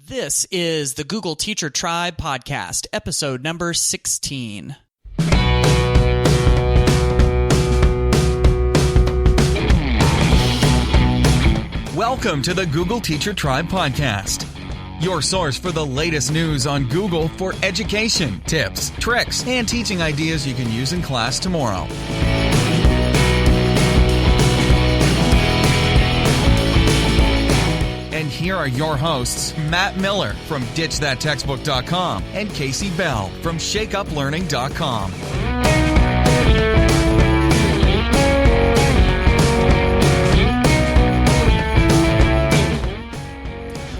This is the Google Teacher Tribe podcast, episode number 16. Welcome to the Google Teacher Tribe podcast, your source for the latest news on Google for education, tips, tricks, and teaching ideas you can use in class tomorrow. And here are your hosts, Matt Miller from DitchThatTextbook.com and Kasey Bell from ShakeUpLearning.com.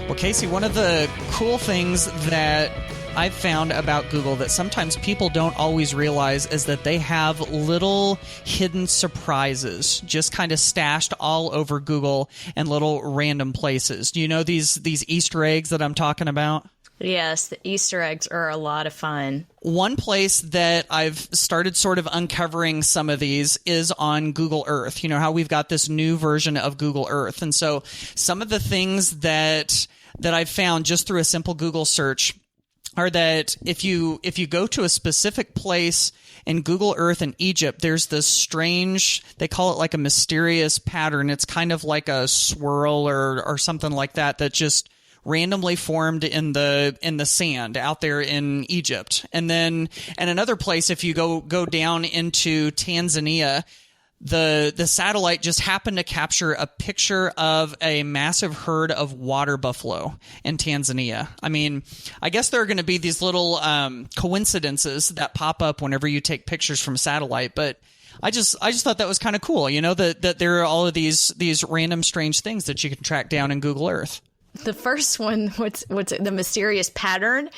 Well, Kasey, one of the cool things that I've found about Google that sometimes people don't always realize is that they have little hidden surprises just kind of stashed all over Google and little random places. Do you know these Easter eggs that I'm talking about? Yes, the Easter eggs are a lot of fun. One place that I've started sort of uncovering some of these is on Google Earth. You know how we've got this new version of Google Earth. And so some of the things that I've found just through a simple Google search are that if you go to a specific place in Google Earth in Egypt, there's this strange, they call it like a mysterious pattern. It's kind of like a swirl or something like that just randomly formed in the sand out there in Egypt. And then in another place, if you go down into Tanzania, the satellite just happened to capture a picture of a massive herd of water buffalo in Tanzania. I mean, I guess there are going to be these little coincidences that pop up whenever you take pictures from satellite, but I just thought that was kind of cool, you know, that there are all of these random strange things that you can track down in Google Earth. The first one, what's the mysterious pattern,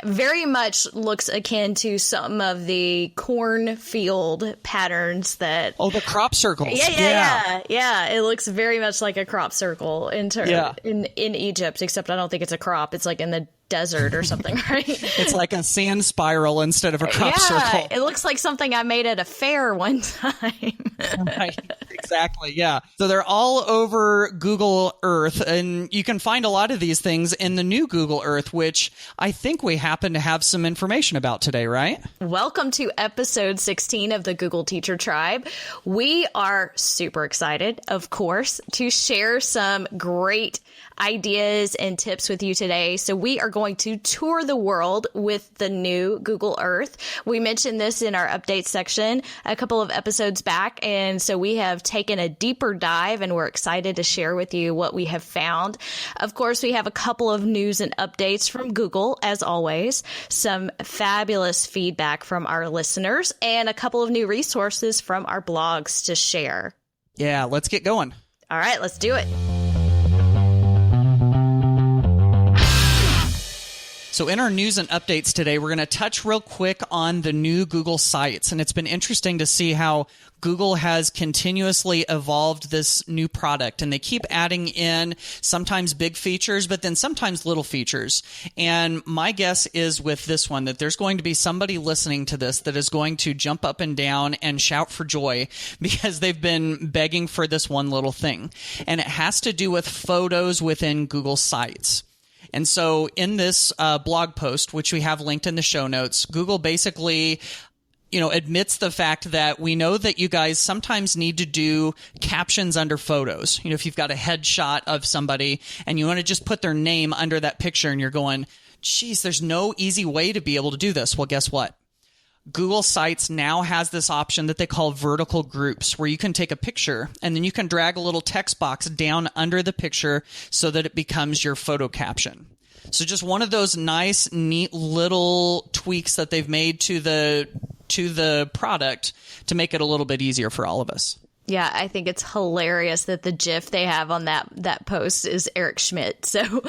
very much looks akin to some of the cornfield patterns that... Oh, the crop circles. Yeah. It looks very much like a crop circle in Egypt, except I don't think it's a crop. It's like in the desert or something, right? It's like a sand spiral instead of a crop circle. It looks like something I made at a fair one time. Right, exactly, yeah. So they're all over Google Earth, and you can find a lot of these things in the new Google Earth, which I think we happen to have some information about today, right? Welcome to episode 16 of the Google Teacher Tribe. We are super excited, of course, to share some great ideas and tips with you today. So we are going to tour the world with the new Google Earth. We mentioned this in our update section a couple of episodes back, and so we have taken a deeper dive and we're excited to share with you what we have found. Of course, we have a couple of news and updates from Google, as always, some fabulous feedback from our listeners, and a couple of new resources from our blogs to share. Yeah, let's get going. All right, let's do it. So in our news and updates today, we're going to touch real quick on the new Google Sites. And it's been interesting to see how Google has continuously evolved this new product. And they keep adding in sometimes big features, but then sometimes little features. And my guess is with this one that there's going to be somebody listening to this that is going to jump up and down and shout for joy because they've been begging for this one little thing. And it has to do with photos within Google Sites. And so in this blog post, which we have linked in the show notes, Google basically, admits the fact that we know that you guys sometimes need to do captions under photos. If you've got a headshot of somebody and you want to just put their name under that picture and you're going, geez, there's no easy way to be able to do this. Well, guess what? Google Sites now has this option that they call vertical groups, where you can take a picture and then you can drag a little text box down under the picture so that it becomes your photo caption. So just one of those nice, neat little tweaks that they've made to the product to make it a little bit easier for all of us. Yeah, I think it's hilarious that the GIF they have on that post is Eric Schmidt. So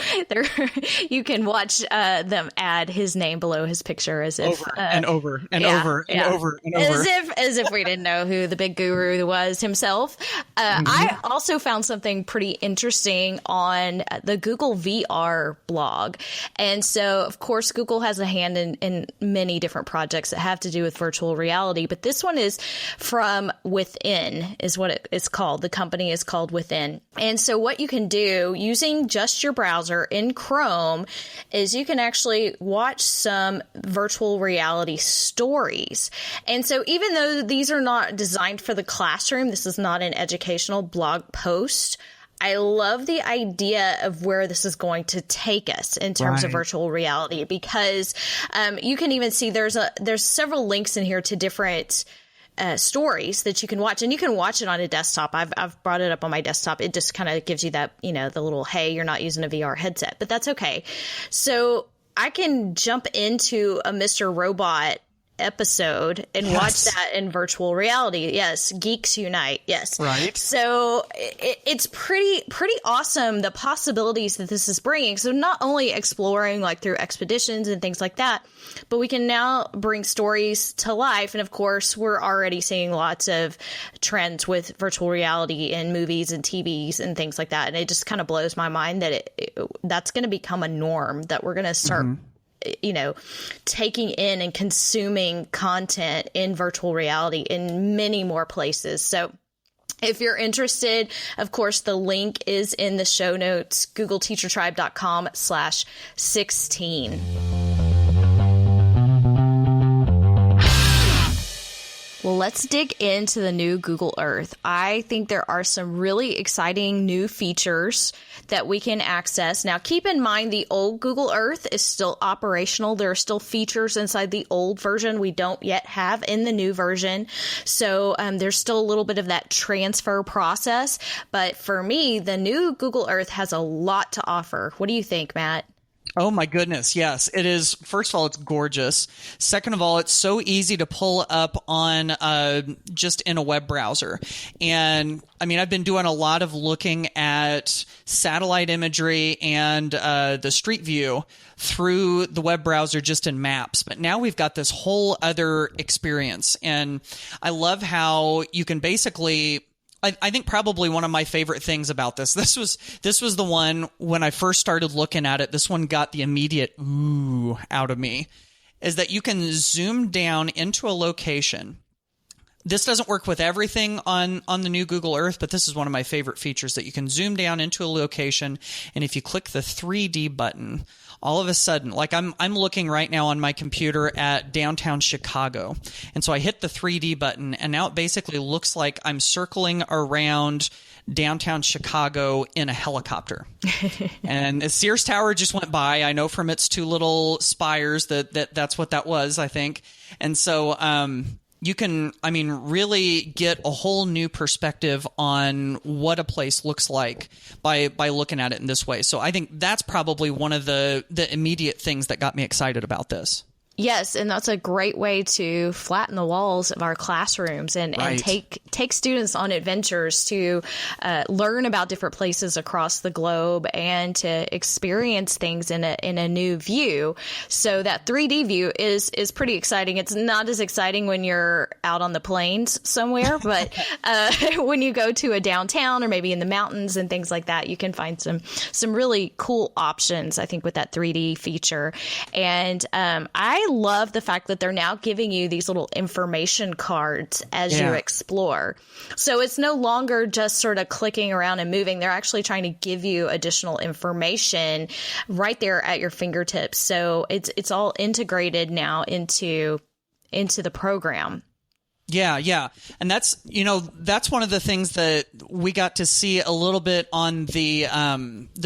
you can watch them add his name below his picture as if over and over and over. As if we didn't know who the big guru was himself. I also found something pretty interesting on the Google VR blog. And so, of course, Google has a hand in many different projects that have to do with virtual reality. But this one is from within, is is what it is called. The company is called Within. And so what you can do using just your browser in Chrome is you can actually watch some virtual reality stories. And so even though these are not designed for the classroom, this is not an educational blog post, I love the idea of where this is going to take us in terms of virtual reality, because you can even see there's several links in here to different stories that you can watch, and you can watch it on a desktop. I've brought it up on my desktop. It just kind of gives you that, the little, hey, you're not using a VR headset, but that's okay. So I can jump into a Mr. Robot episode and watch that in virtual reality. Yes. Geeks unite. Yes. Right. So it's pretty awesome, the possibilities that this is bringing. So not only exploring like through expeditions and things like that, but we can now bring stories to life. And of course, we're already seeing lots of trends with virtual reality in movies and TVs and things like that. And it just kind of blows my mind that that's going to become a norm, that we're going to start taking in and consuming content in virtual reality in many more places. So if you're interested, of course, the link is in the show notes, googleteachertribe.com/16. Well, let's dig into the new Google Earth. I think there are some really exciting new features that we can access. Now, keep in mind the old Google Earth is still operational. There are still features inside the old version we don't yet have in the new version. So there's still a little bit of that transfer process. But for me, the new Google Earth has a lot to offer. What do you think, Matt? Oh my goodness. Yes, it is. First of all, it's gorgeous. Second of all, it's so easy to pull up on just in a web browser. And I mean, I've been doing a lot of looking at satellite imagery and the street view through the web browser just in maps. But now we've got this whole other experience. And I love how you can basically, I think probably one of my favorite things about this was the one when I first started looking at it, this one got the immediate ooh out of me, is that you can zoom down into a location. This doesn't work with everything on the new Google Earth, but this is one of my favorite features, that you can zoom down into a location, and if you click the 3D button, all of a sudden, like I'm looking right now on my computer at downtown Chicago. And so I hit the 3D button, and now it basically looks like I'm circling around downtown Chicago in a helicopter. And the Sears Tower just went by. I know from its two little spires that's what that was, I think. And so you can, really get a whole new perspective on what a place looks like by looking at it in this way. So I think that's probably one of the immediate things that got me excited about this. Yes, and that's a great way to flatten the walls of our classrooms and take students on adventures to learn about different places across the globe and to experience things in a new view. So that 3D view is pretty exciting. It's not as exciting when you're out on the plains somewhere, but when you go to a downtown or maybe in the mountains and things like that, you can find some really cool options, I think, with that 3D feature. And I love the fact that they're now giving you these little information cards as you explore. So it's no longer just sort of clicking around and moving. They're actually trying to give you additional information right there at your fingertips. So it's all integrated now into the program. Yeah. And that's one of the things that we got to see a little bit on the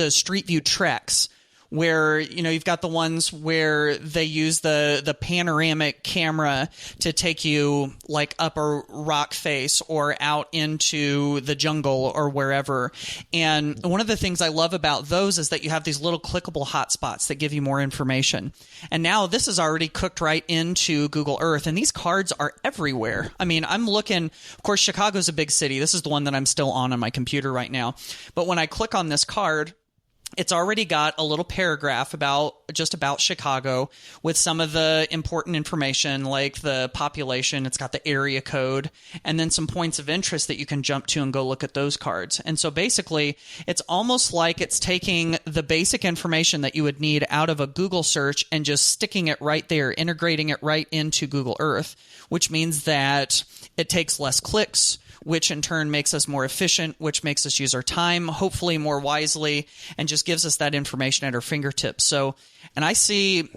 Street View Treks, where, you've got the ones where they use the panoramic camera to take you like up a rock face or out into the jungle or wherever. And one of the things I love about those is that you have these little clickable hotspots that give you more information. And now this is already cooked right into Google Earth, and these cards are everywhere. I'm looking, of course, Chicago's a big city. This is the one that I'm still on my computer right now. But when I click on this card, it's already got a little paragraph about Chicago with some of the important information, like the population. It's got the area code and then some points of interest that you can jump to and go look at those cards. And so basically, it's almost like it's taking the basic information that you would need out of a Google search and just sticking it right there, integrating it right into Google Earth, which means that it takes less clicks, which in turn makes us more efficient, which makes us use our time, hopefully more wisely, and just gives us that information at our fingertips. So, and I see,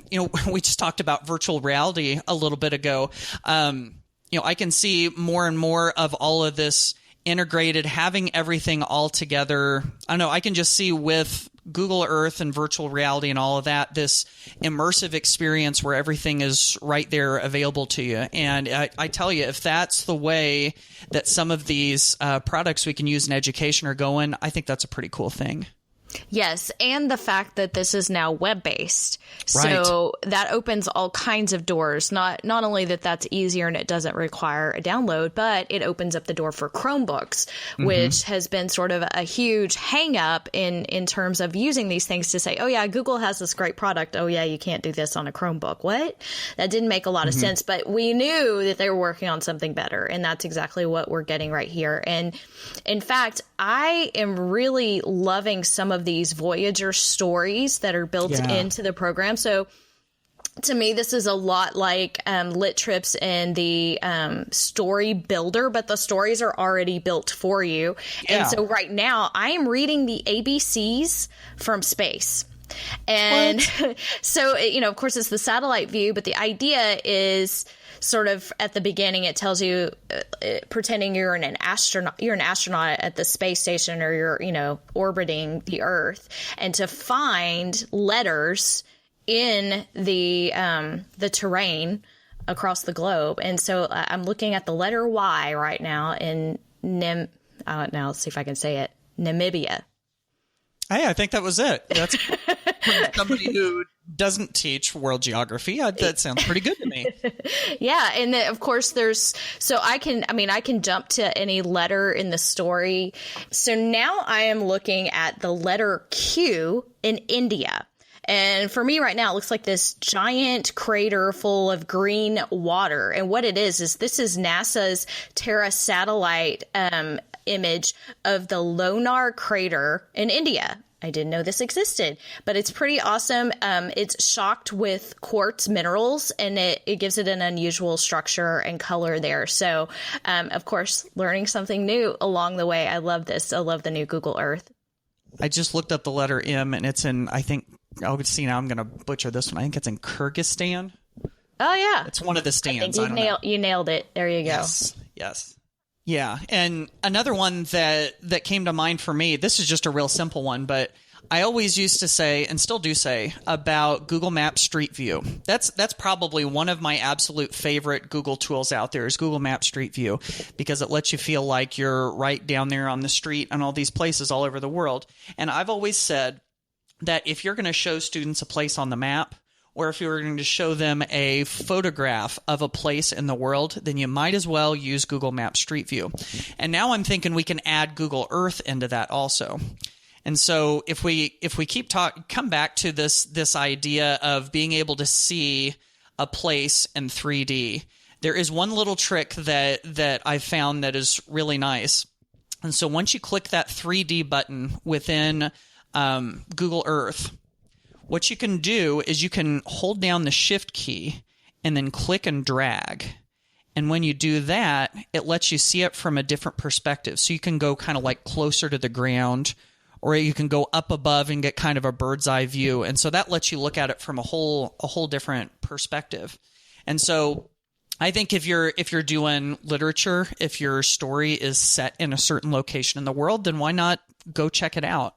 we just talked about virtual reality a little bit ago. I can see more and more of all of this integrated, having everything all together. I don't know, I can just see with Google Earth and virtual reality and all of that, this immersive experience where everything is right there available to you. And I tell you, if that's the way that some of these products we can use in education are going, I think that's a pretty cool thing. Yes, and the fact that this is now web-based. Right. So that opens all kinds of doors. Not only that that's easier and it doesn't require a download, but it opens up the door for Chromebooks, which has been sort of a huge hang-up in terms of using these things to say, oh, yeah, Google has this great product. Oh, yeah, you can't do this on a Chromebook. What? That didn't make a lot of sense, but we knew that they were working on something better, and that's exactly what we're getting right here. And in fact, I am really loving some of these Voyager stories that are built into the program. So to me, this is a lot like Lit Trips and the story builder, but the stories are already built for you. Yeah. And so right now I am reading the ABCs from space. And so, of course, it's the satellite view, but the idea is sort of at the beginning, it tells you pretending you're an astronaut at the space station, or you're, orbiting the Earth, and to find letters in the terrain across the globe. And so I'm looking at the letter Y right now in now let's see if I can say it. Namibia. Hey, I think that was it. That's somebody who doesn't teach world geography. That sounds pretty good to me. Yeah. And then, of course, I can jump to any letter in the story. So now I am looking at the letter Q in India. And for me right now, it looks like this giant crater full of green water. And what it is this is NASA's Terra satellite image of the Lonar crater in India. I didn't know this existed, but it's pretty awesome. It's shocked with quartz minerals, and it gives it an unusual structure and color there. So, of course, learning something new along the way. I love this. I love the new Google Earth. I just looked up the letter M, and it's in, I think, now I'm going to butcher this one. I think it's in Kyrgyzstan. Oh, yeah. It's one of the stands. You nailed it. There you go. Yes. Yeah. And another one that came to mind for me, this is just a real simple one, but I always used to say, and still do say, about Google Maps Street View. That's probably one of my absolute favorite Google tools out there is Google Maps Street View, because it lets you feel like you're right down there on the street and all these places all over the world. And I've always said that if you're going to show students a place on the map, or if you're going to show them a photograph of a place in the world, then you might as well use Google Maps Street View. And now I'm thinking we can add Google Earth into that also. And so if we come back to this idea of being able to see a place in 3D, there is one little trick that I found that is really nice. And so once you click that 3D button within Google Earth, what you can do is you can hold down the Shift key and then click and drag. And when you do that, it lets you see it from a different perspective. So you can go kind of like closer to the ground, or you can go up above and get kind of a bird's eye view. And so that lets you look at it from a whole different perspective. And so I think if you're doing literature, if your story is set in a certain location in the world, then why not go check it out?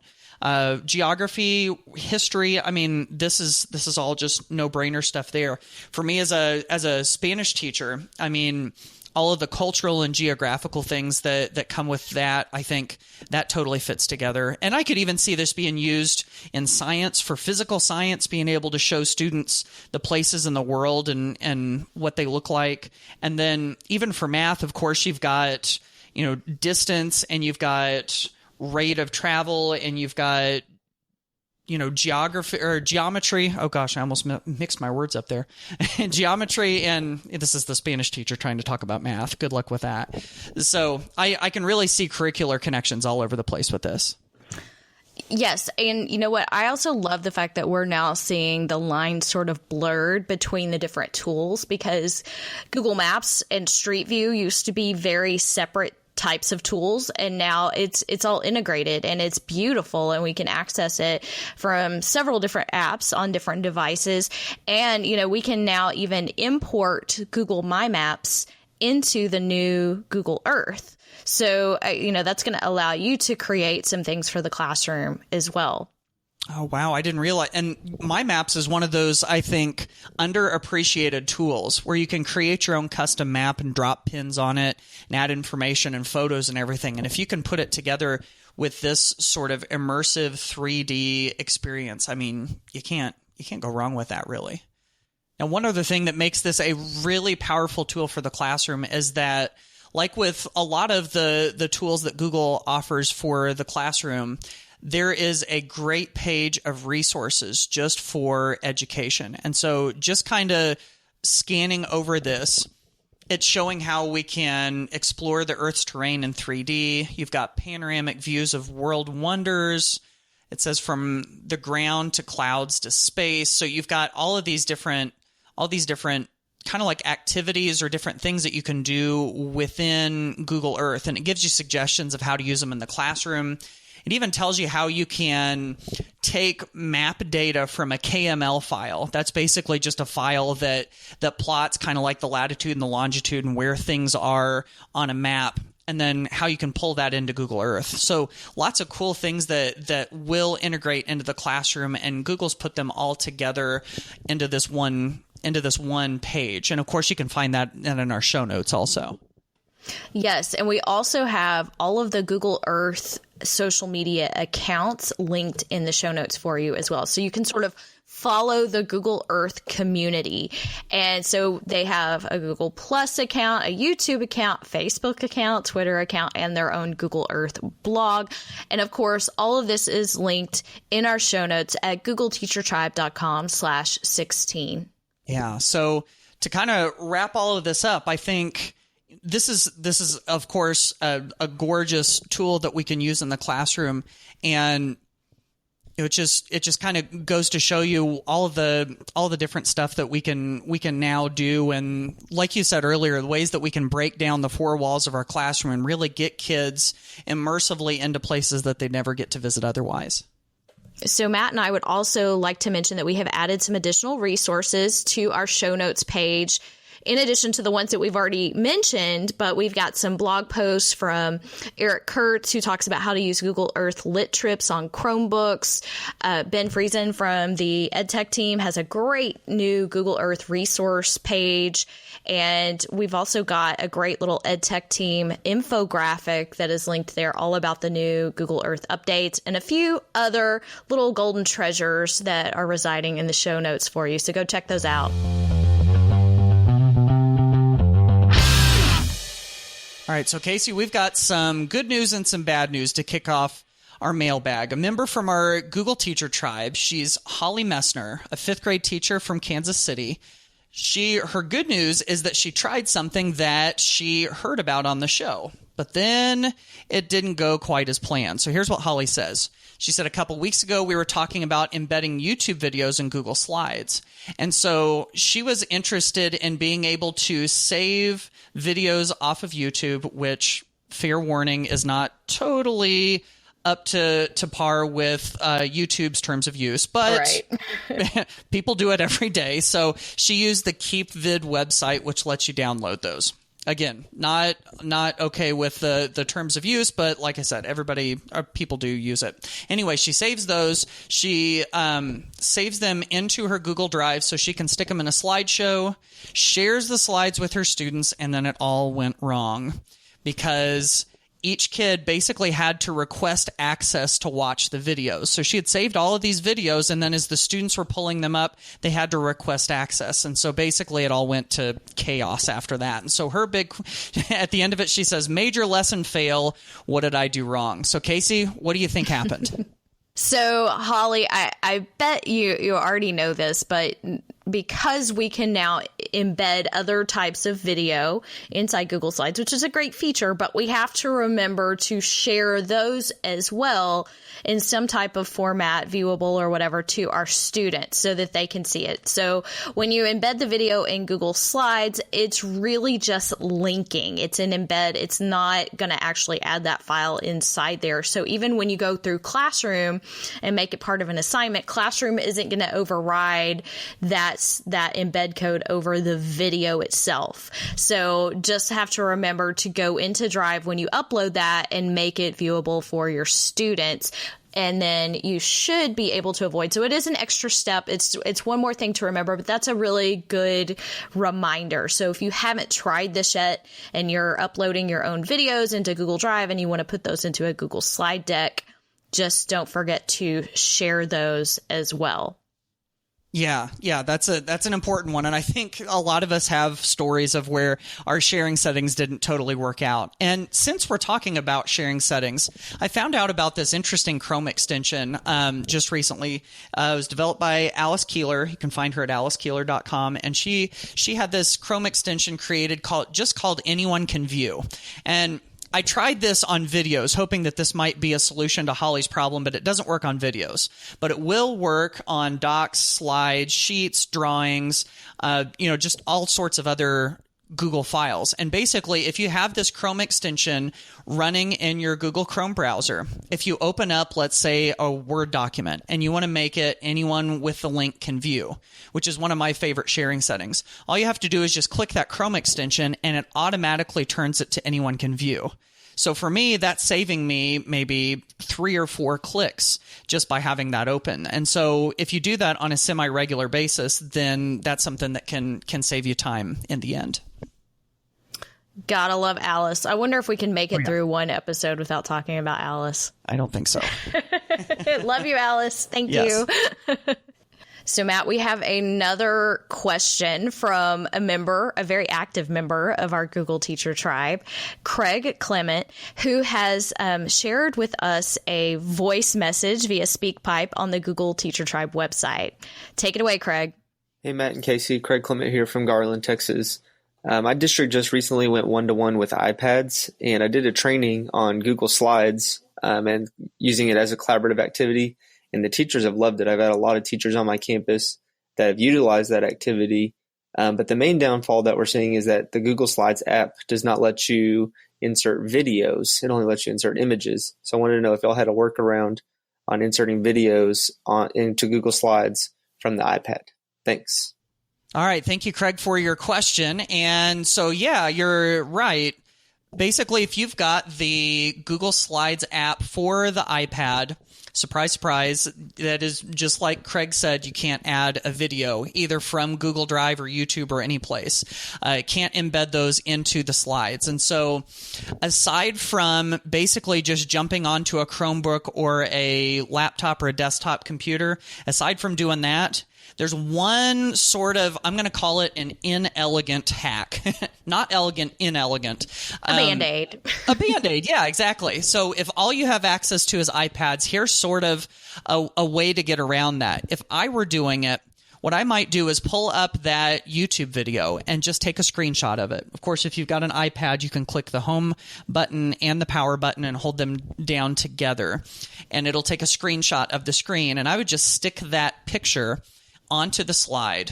Geography, history, I mean, this is all just no-brainer stuff there. For me as a Spanish teacher, I mean, all of the cultural and geographical things that come with that, I think that totally fits together. And I could even see this being used in science, for physical science, being able to show students the places in the world and what they look like. And then even for math, of course, you've got, distance, and you've got rate of travel, and you've got, geography or geometry. Oh gosh, I almost mixed my words up there. Geometry, and this is the Spanish teacher trying to talk about math. Good luck with that. So I can really see curricular connections all over the place with this. Yes. And you know what? I also love the fact that we're now seeing the lines sort of blurred between the different tools, because Google Maps and Street View used to be very separate types of tools, and now it's all integrated and it's beautiful, and we can access it from several different apps on different devices. And, we can now even import Google My Maps into the new Google Earth. So, that's going to allow you to create some things for the classroom as well. Oh, wow. I didn't realize. And My Maps is one of those, I think, underappreciated tools where you can create your own custom map and drop pins on it and add information and photos and everything. And if you can put it together with this sort of immersive 3D experience, I mean, you can't go wrong with that, really. Now, one other thing that makes this a really powerful tool for the classroom is that, like with a lot of the tools that Google offers for the classroom, there is a great page of resources just for education. And so just kind of scanning over this, it's showing how we can explore the Earth's terrain in 3D. You've got panoramic views of world wonders. It says from the ground to clouds to space. So you've got all these different kind of like activities or different things that you can do within Google Earth. And it gives you suggestions of how to use them in the classroom. It even tells you how you can take map data from a KML file. That's basically just a file that plots kind of like the latitude and the longitude and where things are on a map, and then how you can pull that into Google Earth. So lots of cool things that will integrate into the classroom, and Google's put them all together into this one page. And of course, you can find that in our show notes also. Yes, and we also have all of the Google Earth social media accounts linked in the show notes for you as well. So you can sort of follow the Google Earth community. And so they have a Google Plus account, a YouTube account, Facebook account, Twitter account, and their own Google Earth blog. And of course, all of this is linked in our show notes at googleteachertribe.com/16. Yeah. So to kind of wrap all of this up, I think this is of course a gorgeous tool that we can use in the classroom, and it just kind of goes to show you all the different stuff that we can now do, and like you said earlier, the ways that we can break down the four walls of our classroom and really get kids immersively into places that they never get to visit otherwise. So Matt and I would also like to mention that we have added some additional resources to our show notes page, in addition to the ones that we've already mentioned. But we've got some blog posts from Eric Kurtz, who talks about how to use Google Earth lit trips on Chromebooks. Ben Friesen from the EdTech team has a great new Google Earth resource page. And we've also got a great little EdTech team infographic that is linked there, all about the new Google Earth updates, and a few other little golden treasures that are residing in the show notes for you. So go check those out. All right, so Kasey, we've got some good news and some bad news to kick off our mailbag. A member from our Google Teacher Tribe, she's Holly Messner, a fifth grade teacher from Kansas City. Her good news is that she tried something that she heard about on the show, but then it didn't go quite as planned. So here's what Holly says. She said, a couple weeks ago, we were talking about embedding YouTube videos in Google Slides. And so she was interested in being able to save videos off of YouTube, which, fair warning, is not totally up to par with YouTube's terms of use, but right. People do it every day. So she used the KeepVid website, which lets you download those. Again, not okay with the terms of use, but like I said, people do use it. Anyway, she saves those. She saves them into her Google Drive so she can stick them in a slideshow, shares the slides with her students, and then it all went wrong because each kid basically had to request access to watch the videos. So she had saved all of these videos, and then as the students were pulling them up, they had to request access. And so basically it all went to chaos after that. And so at the end of it, she says, major lesson fail. What did I do wrong? So Kasey, what do you think happened? So Holly, I bet you already know this, but because we can now embed other types of video inside Google Slides, which is a great feature, but we have to remember to share those as well in some type of format, viewable or whatever, to our students so that they can see it. So when you embed the video in Google Slides, it's really just linking. It's an embed. It's not going to actually add that file inside there. So even when you go through Classroom and make it part of an assignment, Classroom isn't going to override that embed code over the video itself. So just have to remember to go into Drive when you upload that and make it viewable for your students. And then you should be able to avoid. So it is an extra step. It's one more thing to remember, but that's a really good reminder. So if you haven't tried this yet and you're uploading your own videos into Google Drive and you want to put those into a Google slide deck, just don't forget to share those as well. Yeah, that's an important one. And I think a lot of us have stories of where our sharing settings didn't totally work out. And since we're talking about sharing settings, I found out about this interesting Chrome extension just recently. It was developed by Alice Keeler. You can find her at alicekeeler.com. And she had this Chrome extension created called Anyone Can View. And I tried this on videos, hoping that this might be a solution to Holly's problem, but it doesn't work on videos. But it will work on docs, slides, sheets, drawings, just all sorts of other Google files. And basically, if you have this Chrome extension running in your Google Chrome browser, if you open up, let's say, a Word document, and you want to make it anyone with the link can view, which is one of my favorite sharing settings, all you have to do is just click that Chrome extension, and it automatically turns it to anyone can view. So for me, that's saving me maybe 3 or 4 clicks just by having that open. And so if you do that on a semi-regular basis, then that's something that can save you time in the end. Gotta love Alice. I wonder if we can make it through one episode without talking about Alice. I don't think so. Love you, Alice. Thank you. So, Matt, we have another question from a very active member of our Google Teacher Tribe, Craig Klement, who has shared with us a voice message via SpeakPipe on the Google Teacher Tribe website. Take it away, Craig. Hey, Matt and Kasey. Craig Klement here from Garland, Texas. My district just recently went one-to-one with iPads, and I did a training on Google Slides and using it as a collaborative activity. And the teachers have loved it. I've had a lot of teachers on my campus that have utilized that activity. But the main downfall that we're seeing is that the Google Slides app does not let you insert videos. It only lets you insert images. So I wanted to know if y'all had a workaround on inserting videos into Google Slides from the iPad. Thanks. All right. Thank you, Craig, for your question. And so, yeah, you're right. Basically, if you've got the Google Slides app for the iPad, surprise, surprise, that is just like Craig said, you can't add a video either from Google Drive or YouTube or any place. It can't embed those into the slides. And so aside from basically just jumping onto a Chromebook or a laptop or a desktop computer, aside from doing that, there's one sort of, I'm going to call it an inelegant hack. Not elegant, inelegant. A Band-Aid. A Band-Aid, yeah, exactly. So if all you have access to is iPads, here's sort of a way to get around that. If I were doing it, what I might do is pull up that YouTube video and just take a screenshot of it. Of course, if you've got an iPad, you can click the home button and the power button and hold them down together. And it'll take a screenshot of the screen. And I would just stick that picture onto the slide.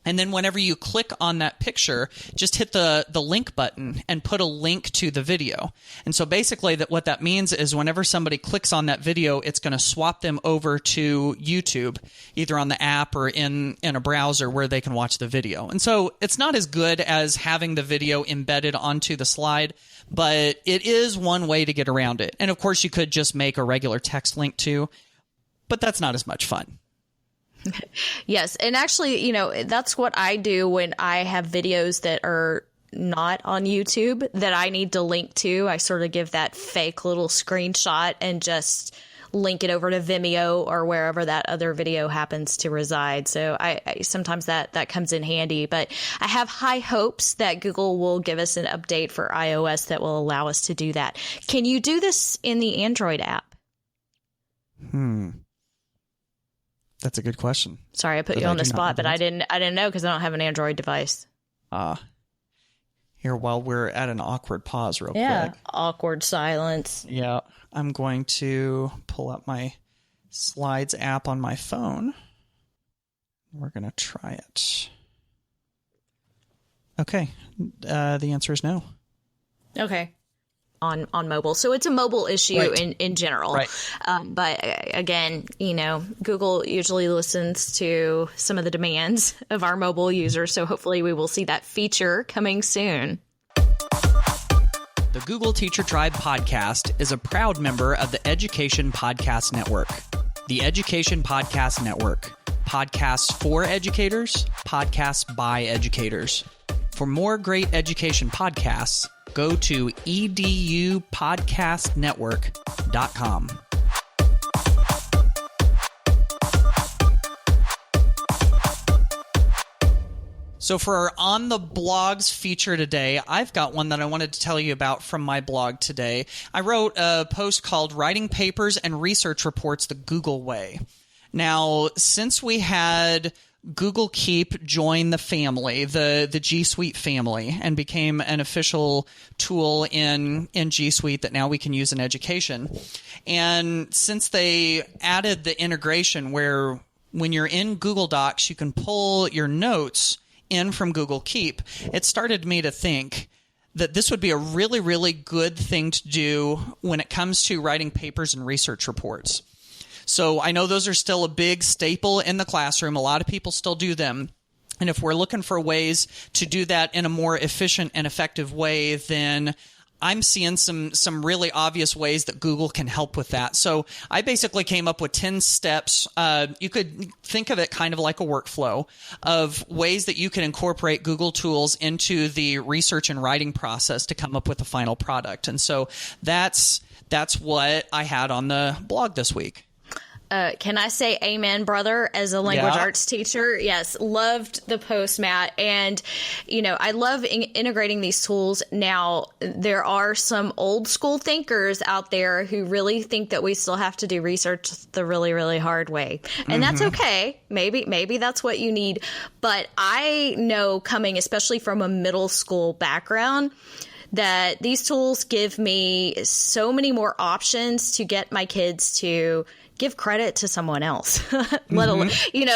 And then whenever you click on that picture, just hit the link button and put a link to the video. And so basically what that means is whenever somebody clicks on that video, it's going to swap them over to YouTube, either on the app or in a browser where they can watch the video. And so it's not as good as having the video embedded onto the slide, but it is one way to get around it. And of course, you could just make a regular text link too, but that's not as much fun. Yes. And actually, that's what I do when I have videos that are not on YouTube that I need to link to. I sort of give that fake little screenshot and just link it over to Vimeo or wherever that other video happens to reside. So I sometimes that comes in handy, but I have high hopes that Google will give us an update for iOS that will allow us to do that. Can you do this in the Android app? That's a good question. Sorry, I put you on the spot, but I didn't know because I don't have an Android device. Here, while we're at an awkward pause real quick. Awkward silence. Yeah. I'm going to pull up my Slides app on my phone. We're going to try it. Okay. The answer is no. Okay. On mobile. So it's a mobile issue in general. Right. But again, Google usually listens to some of the demands of our mobile users. So hopefully we will see that feature coming soon. The Google Teacher Tribe podcast is a proud member of the Education Podcast Network. The Education Podcast Network. Podcasts for educators, podcasts by educators. For more great education podcasts, go to edupodcastnetwork.com. So for our On the Blogs feature today, I've got one that I wanted to tell you about from my blog today. I wrote a post called Writing Papers and Research Reports the Google Way. Now, since we had Google Keep join the family, the G Suite family, and became an official tool in G Suite that now we can use in education. And since they added the integration where when you're in Google Docs, you can pull your notes in from Google Keep, it started me to think that this would be a really, really good thing to do when it comes to writing papers and research reports. So I know those are still a big staple in the classroom. A lot of people still do them. And if we're looking for ways to do that in a more efficient and effective way, then I'm seeing some really obvious ways that Google can help with that. So I basically came up with 10 steps. You could think of it kind of like a workflow of ways that you can incorporate Google tools into the research and writing process to come up with the final product. And so that's what I had on the blog this week. Can I say amen, brother, as a language arts teacher? Yes, loved the post, Matt. And, I love integrating these tools. Now, there are some old school thinkers out there who really think that we still have to do research the really, really hard way. And that's okay. Maybe that's what you need. But I know, coming especially from a middle school background, that these tools give me so many more options to get my kids to give credit to someone else, let alone,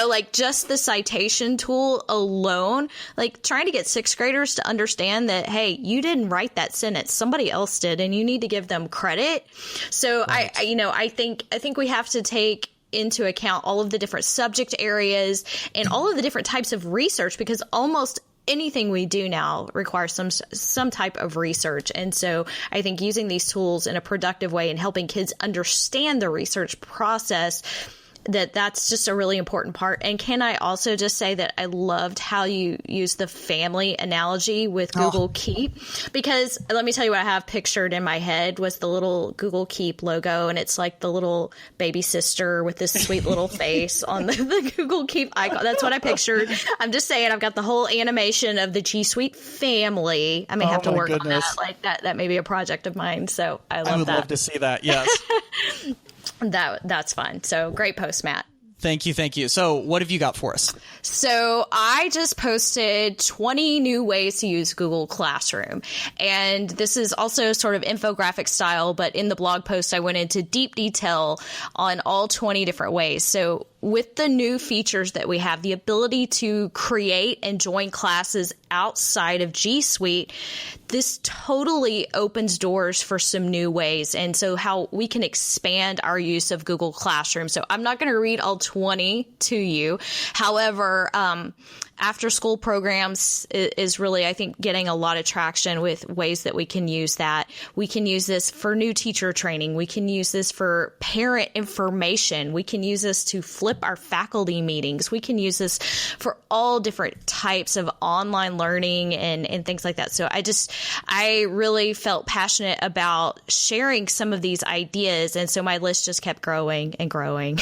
like just the citation tool alone, like trying to get sixth graders to understand that, hey, you didn't write that sentence, somebody else did, and you need to give them credit. So right. I think we have to take into account all of the different subject areas and all of the different types of research, because almost anything we do now requires some type of research. And so I think using these tools in a productive way and helping kids understand the research process, that's just a really important part. And can I also just say that I loved how you use the family analogy with Google Keep, because let me tell you what I have pictured in my head was the little Google Keep logo, and it's like the little baby sister with this sweet little face on the Google Keep icon. That's what I pictured. I'm just saying, I've got the whole animation of the G Suite family. I may have to work on that. Like that may be a project of mine. So I would love to see that. Yes. That's fun. So great post, Matt. Thank you. So what have you got for us? So I just posted 20 new ways to use Google Classroom. And this is also sort of infographic style, but in the blog post, I went into deep detail on all 20 different ways. So with the new features that we have, the ability to create and join classes outside of G Suite, this totally opens doors for some new ways. And so how we can expand our use of Google Classroom. So I'm not going to read all 20 to you. However, after school programs is really, I think, getting a lot of traction with ways that we can use that. We can use this for new teacher training. We can use this for parent information. We can use this to flip our faculty meetings. We can use this for all different types of online learning and things like that. So I really felt passionate about sharing some of these ideas. And so my list just kept growing and growing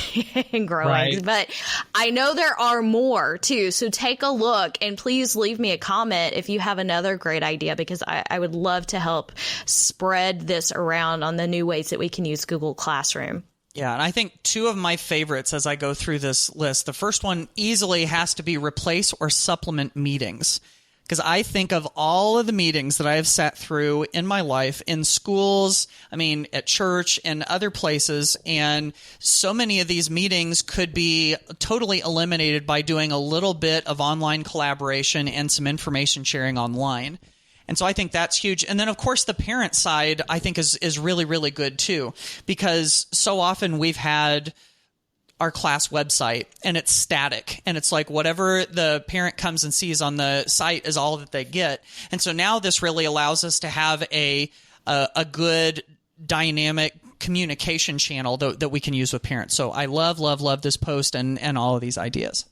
and growing. Right. But I know there are more too. So take a look and please leave me a comment if you have another great idea, because I would love to help spread this around on the new ways that we can use Google Classroom. Yeah, and I think two of my favorites as I go through this list, the first one easily has to be replace or supplement meetings. Because I think of all of the meetings that I have sat through in my life, in schools, at church and other places, and so many of these meetings could be totally eliminated by doing a little bit of online collaboration and some information sharing online. And so I think that's huge. And then, of course, the parent side, I think, is really, really good, too, because so often we've had our class website and it's static and it's like whatever the parent comes and sees on the site is all that they get. And so now this really allows us to have a good dynamic communication channel that we can use with parents. So I love this post and all of these ideas.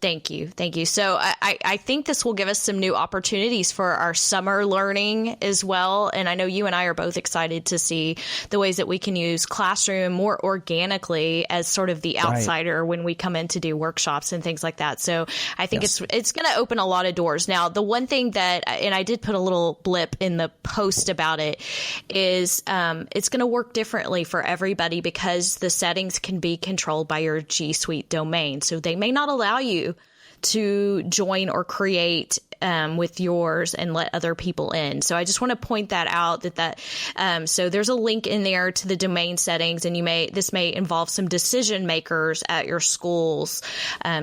Thank you. Thank you. So I think this will give us some new opportunities for our summer learning as well. And I know you and I are both excited to see the ways that we can use Classroom more organically as sort of the outsider when we come in to do workshops and things like that. So I think it's going to open a lot of doors. Now, the one thing that, and I did put a little blip in the post about it, is it's going to work differently for everybody because the settings can be controlled by your G Suite domain. So they may not allow you to join or create with yours and let other people in. So I just want to point that out so there's a link in there to the domain settings, and this may involve some decision makers at your schools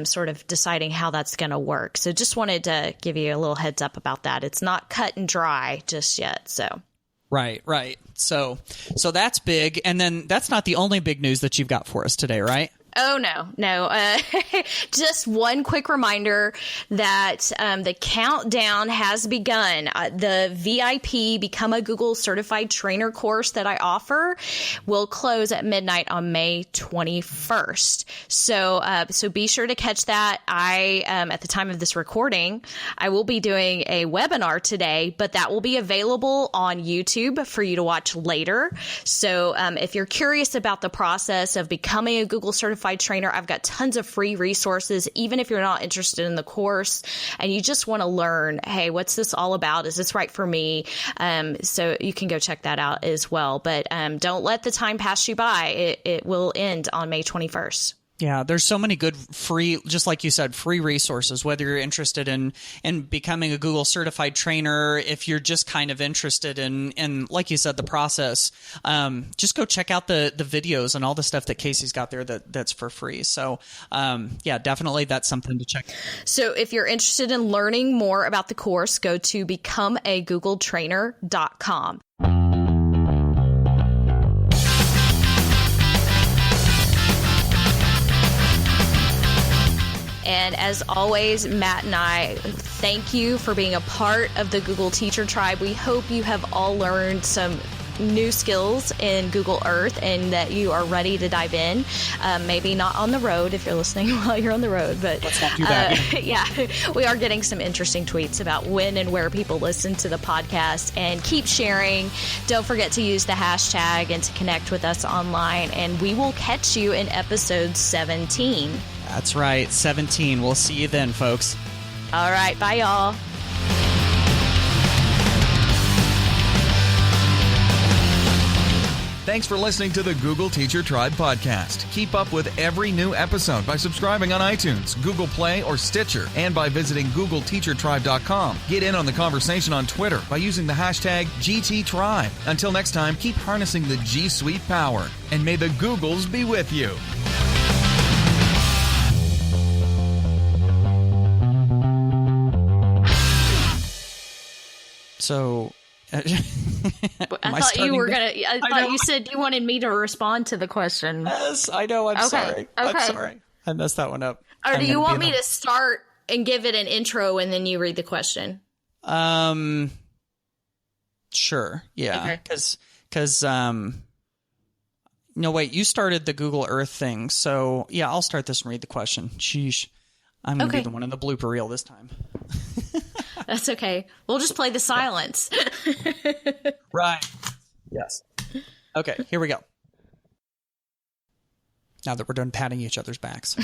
sort of deciding how that's going to work. So just wanted to give you a little heads up about that. It's not cut and dry just yet. So Right. So that's big. And then that's not the only big news that you've got for us today, right? Oh, no. Just one quick reminder that the countdown has begun. The VIP Become a Google Certified Trainer course that I offer will close at midnight on May 21st. So be sure to catch that. At the time of this recording, I will be doing a webinar today, but that will be available on YouTube for you to watch later. So if you're curious about the process of becoming a Google Certified Trainer, I've got tons of free resources, even if you're not interested in the course and you just want to learn, hey, what's this all about? Is this right for me? So you can go check that out as well. But don't let the time pass you by. It will end on May 21st. Yeah, there's so many good free, just like you said, free resources, whether you're interested in becoming a Google certified trainer, if you're just kind of interested in like you said, the process, just go check out the videos and all the stuff that Kasey's got there that's for free. So yeah, definitely that's something to check. So if you're interested in learning more about the course, go to becomeagoogletrainer.com. And as always, Matt and I thank you for being a part of the Google Teacher Tribe. We hope you have all learned some new skills in Google Earth and that you are ready to dive in. Maybe not on the road if you're listening while you're on the road, but let's not do that. Yeah, we are getting some interesting tweets about when and where people listen to the podcast, and keep sharing. Don't forget to use the hashtag and to connect with us online, and we will catch you in episode 17. That's right, 17. We'll see you then, folks. All right, bye, y'all. Thanks for listening to the Google Teacher Tribe podcast. Keep up with every new episode by subscribing on iTunes, Google Play, or Stitcher, and by visiting GoogleTeacherTribe.com. Get in on the conversation on Twitter by using the hashtag GTTribe. Until next time, keep harnessing the G Suite power, and may the Googles be with you. So I thought you were going to, I thought you said you wanted me to respond to the question. Yes, I know. I'm sorry. I'm sorry. I messed that one up. Or do you want me to start and give it an intro and then you read the question? Sure. Yeah. Because, no, wait, you started the Google Earth thing. So yeah, I'll start this and read the question. Sheesh. I'm going to be the one in the blooper reel this time. That's okay. We'll just play the silence. Right. Yes. Okay, here we go. Now that we're done patting each other's backs.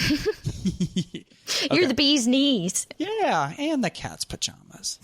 You're the bee's knees. Yeah, and the cat's pajamas.